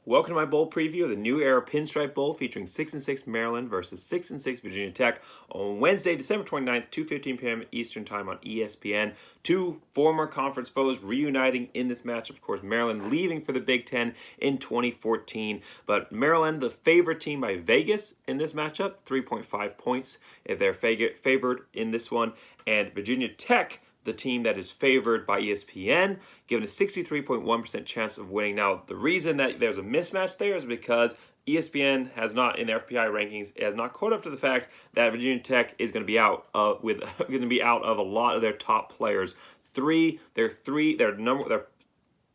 Welcome to my bowl preview of the New Era Pinstripe Bowl featuring 6-6 Maryland versus 6-6 Virginia Tech on Wednesday, December 29th, 2:15 p.m. Eastern Time on ESPN. Two former conference foes reuniting in this match. Of course, Maryland leaving for the Big Ten in 2014. But Maryland, the favorite team by Vegas in this matchup, 3.5 points if they're favored in this one. And Virginia Tech, the team that is favored by ESPN, given a 63.1% chance of winning. Now, the reason that there's a mismatch there is because ESPN has not, in their FPI rankings, has not caught up to the fact that Virginia Tech is going to be out of a lot of their top players. Their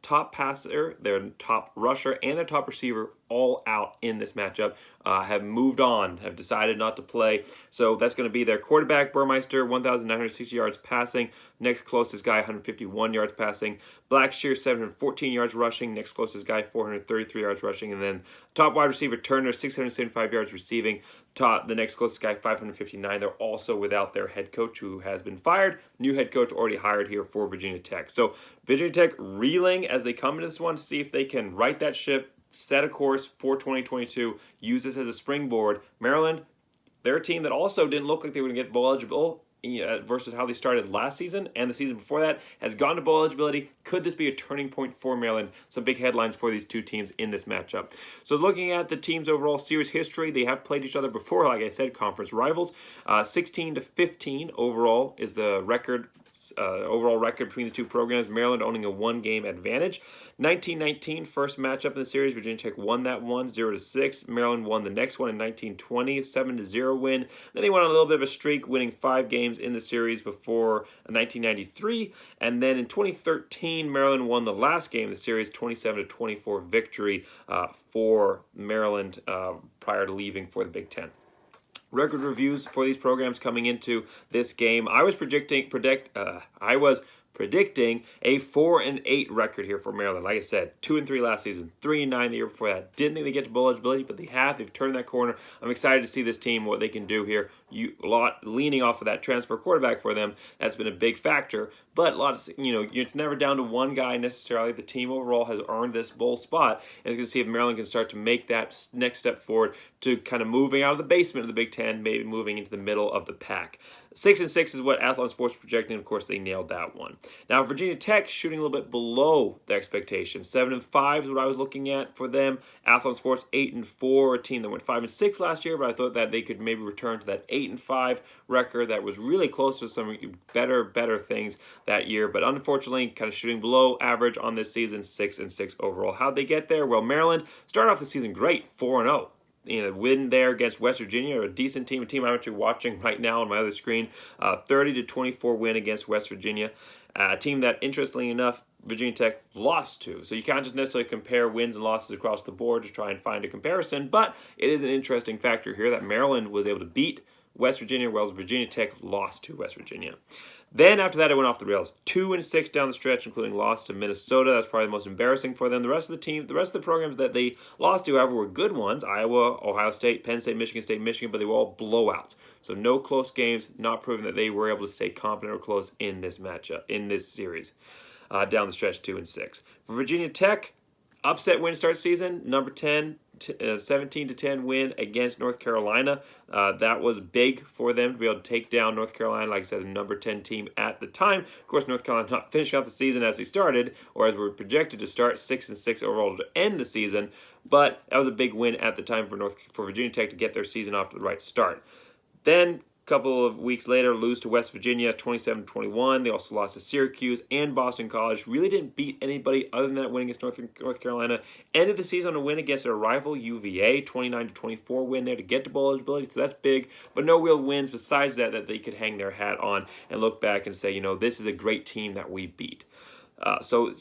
top passer, their top rusher, and their top receiver all out in this matchup, have moved on, have decided not to play. So that's going to be their quarterback, Burmeister, 1,960 yards passing. Next closest guy, 151 yards passing. Blackshear, 714 yards rushing. Next closest guy, 433 yards rushing. And then top wide receiver, Turner, 675 yards receiving. The next closest guy, 559. They're also without their head coach, who has been fired. New head coach already hired here for Virginia Tech. So Virginia Tech reeling as they come into this one to see if they can right that ship, set a course for 2022, use this as a springboard. Maryland, they're a team that also didn't look like they were going to get bowl eligible versus how they started last season and the season before that, has gone to bowl eligibility. Could this be a turning point for Maryland? Some big headlines for these two teams in this matchup. So looking at the team's overall series history, they have played each other before, like I said, conference rivals. 16-15 overall is the record. Overall record between the two programs, Maryland owning a one-game advantage. 1919, first matchup in the series, Virginia Tech won that one, 0-6. Maryland won the next one in 1920, 7-0 win. Then they went on a little bit of a streak, winning 5 games in the series before 1993. And then in 2013, Maryland won the last game of the series, 27-24 victory for Maryland prior to leaving for the Big Ten. Record reviews for these programs coming into this game. I was predicting a 4-8 record here for Maryland. Like I said, 2-3 last season, 3-9 the year before that. Didn't think they get to bowl eligibility, but they have. They've turned that corner. I'm excited to see this team, what they can do here. Leaning off of that transfer quarterback for them, that's been a big factor. But it's never down to one guy necessarily. The team overall has earned this bowl spot, and you can see if Maryland can start to make that next step forward to kind of moving out of the basement of the Big Ten, maybe moving into the middle of the pack. 6-6 is what Athlon Sports projecting. Of course, they nailed that one. Now, Virginia Tech shooting a little bit below the expectations. 7-5 is what I was looking at for them. Athlon Sports 8-4, a team that went 5-6 last year, but I thought that they could maybe return to that 8-5 record that was really close to some better things that year. But unfortunately, kind of shooting below average on this season, 6-6 overall. How'd they get there? Well, Maryland started off the season great, 4-0. Win there against West Virginia, a decent team, I'm actually watching right now on my other screen. 30-24 win against West Virginia, a team that, interestingly enough, Virginia Tech lost to. So you can't just necessarily compare wins and losses across the board to try and find a comparison, but it is an interesting factor here that Maryland was able to beat West Virginia, whereas Virginia Tech lost to West Virginia. Then after that, it went off the rails. 2-6 down the stretch, including loss to Minnesota. That's probably the most embarrassing for them. The rest of the programs that they lost to, however, were good ones. Iowa, Ohio State, Penn State, Michigan, but they were all blowouts. So no close games, not proving that they were able to stay competent or close in this matchup, in this series. Down the stretch, 2-6. For Virginia Tech, upset win to start season, number 10. 17-10 win against North Carolina. That was big for them to be able to take down North Carolina, like I said, the number 10 team at the time. Of course, North Carolina not finishing out the season as they started, or as were projected to start, 6-6 overall to end the season. But that was a big win at the time for Virginia Tech to get their season off to the right start. Then, a couple of weeks later, lose to West Virginia, 27-21. They also lost to Syracuse and Boston College. Really didn't beat anybody other than that win against North Carolina. Ended the season on a win against their rival, UVA, 29-24 win there to get to bowl eligibility. So that's big, but no real wins besides that they could hang their hat on and look back and say, this is a great team that we beat. So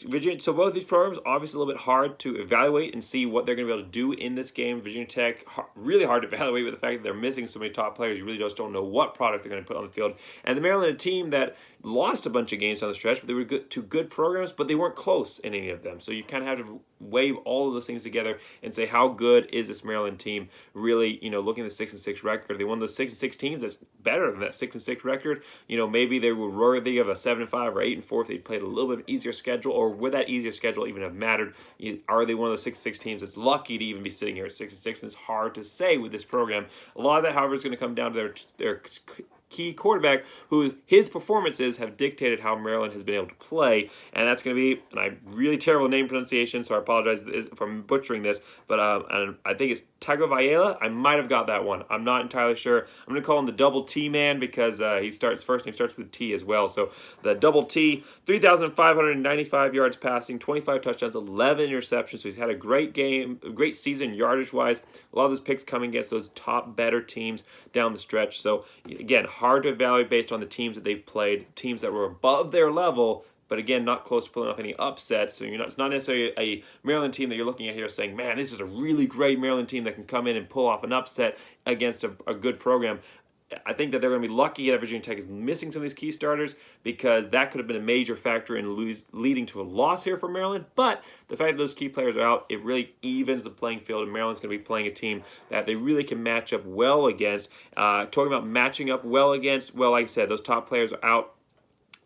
both these programs, obviously a little bit hard to evaluate and see what they're going to be able to do in this game. Virginia Tech, really hard to evaluate with the fact that they're missing so many top players. You really just don't know what product they're going to put on the field. And the Maryland, a team that lost a bunch of games on the stretch, but they were good programs, but they weren't close in any of them. So you kind of have to weigh all of those things together and say, how good is this Maryland team? Really, looking at the 6-6 record, they won those 6-6 teams. That's better than that 6-6 record. You know, maybe they were worthy of a 7-5 or 8-4 if they played a little bit of an easier schedule, or would that easier schedule even have mattered? Are they one of those 6-6 teams that's lucky to even be sitting here at 6-6? And it's hard to say with this program. A lot of that, however, is going to come down to their key quarterback, who his performances have dictated how Maryland has been able to play, and that's going to be, and I'm really terrible name pronunciation, so I apologize if I'm butchering this, but and I think it's Tagovailoa. I might have got that one. I'm not entirely sure. I'm going to call him the double T man because he starts first and he starts with T as well. So the double T, 3,595 yards passing, 25 touchdowns, 11 interceptions. So he's had a great game, a great season yardage-wise. A lot of his picks coming against those top, better teams down the stretch. So again, hard to evaluate based on the teams that they've played, teams that were above their level, but again, not close to pulling off any upsets. So it's not necessarily a Maryland team that you're looking at here saying, man, this is a really great Maryland team that can come in and pull off an upset against a good program. I think that they're going to be lucky that Virginia Tech is missing some of these key starters, because that could have been a major factor in leading to a loss here for Maryland. But the fact that those key players are out, it really evens the playing field, and Maryland's going to be playing a team that they really can match up well against. Talking about matching up well against, well, like I said, those top players are out.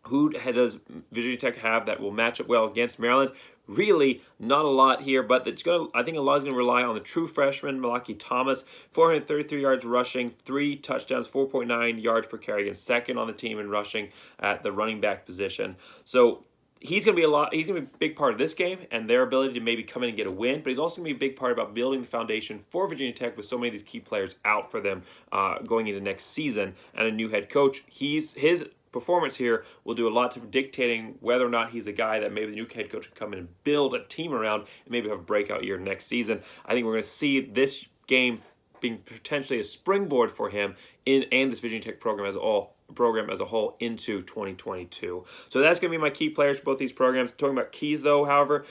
Who does Virginia Tech have that will match up well against Maryland? Really, not a lot here, but I think a lot is going to rely on the true freshman, Malaki Thomas, 433 yards rushing, 3 touchdowns, 4.9 yards per carry, and second on the team in rushing at the running back position. So he's going to be a big part of this game and their ability to maybe come in and get a win, but he's also going to be a big part about building the foundation for Virginia Tech with so many of these key players out for them going into next season and a new head coach. His performance here will do a lot to dictating whether or not he's a guy that maybe the new head coach can come in and build a team around and maybe have a breakout year next season. I think we're going to see this game being potentially a springboard for him and this Virginia Tech program as a whole into 2022. So that's going to be my key players for both these programs. Talking about keys, though, however,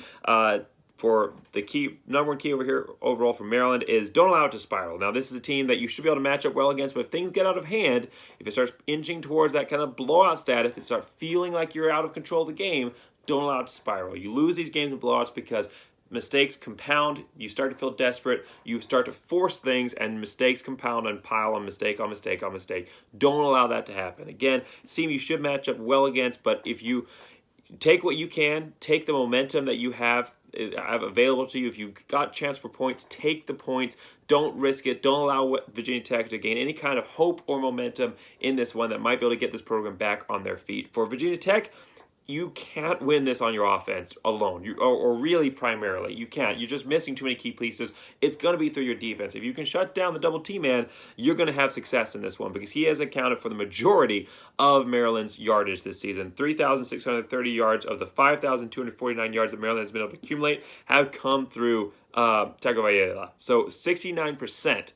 for the number one key over here overall for Maryland is don't allow it to spiral. Now, this is a team that you should be able to match up well against, but if things get out of hand, if it starts inching towards that kind of blowout status, if it starts feeling like you're out of control of the game, don't allow it to spiral. You lose these games in blowouts because mistakes compound, you start to feel desperate, you start to force things, and mistakes compound and pile on mistake on mistake on mistake. Don't allow that to happen. Again, it's a team you should match up well against, but if you take what you can, take the momentum that you have available to you. If you got a chance for points, take the points. Don't risk it. Don't allow Virginia Tech to gain any kind of hope or momentum in this one that might be able to get this program back on their feet. For Virginia Tech, you can't win this on your offense alone, or really primarily. You can't. You're just missing too many key pieces. It's going to be through your defense. If you can shut down the double T man, you're going to have success in this one because he has accounted for the majority of Maryland's yardage this season. 3,630 yards of the 5,249 yards that Maryland has been able to accumulate have come through Tagovailoa. So 69%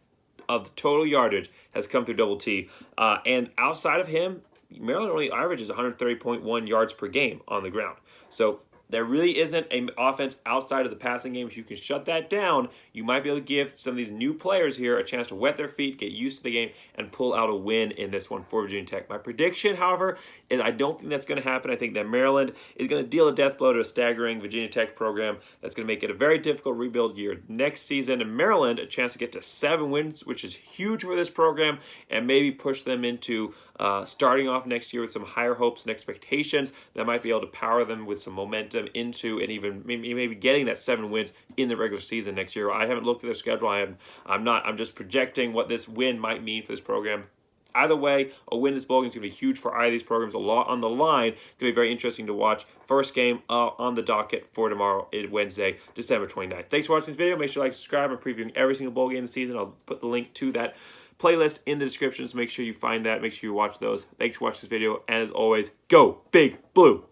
of the total yardage has come through double T. And outside of him, Maryland only averages 130.1 yards per game on the ground. So there really isn't an offense outside of the passing game. If you can shut that down, you might be able to give some of these new players here a chance to wet their feet, get used to the game, and pull out a win in this one for Virginia Tech. My prediction, however, is I don't think that's going to happen. I think that Maryland is going to deal a death blow to a staggering Virginia Tech program that's going to make it a very difficult rebuild year next season. And Maryland, a chance to get to 7 wins, which is huge for this program, and maybe push them into starting off next year with some higher hopes and expectations that might be able to power them with some momentum into and even maybe getting that 7 wins in the regular season next year. I haven't looked at their schedule. I'm just projecting what this win might mean for this program. Either way, a win this bowl game is going to be huge for either of these programs. A lot on the line. It's going to be very interesting to watch. First game on the docket for tomorrow, Wednesday, December 29th. Thanks for watching this video. Make sure you like, subscribe. I'm previewing every single bowl game this season. I'll put the link to that playlist in the description, so make sure you find that. Make sure you watch those. Thanks for watching this video. And as always, go Big Blue.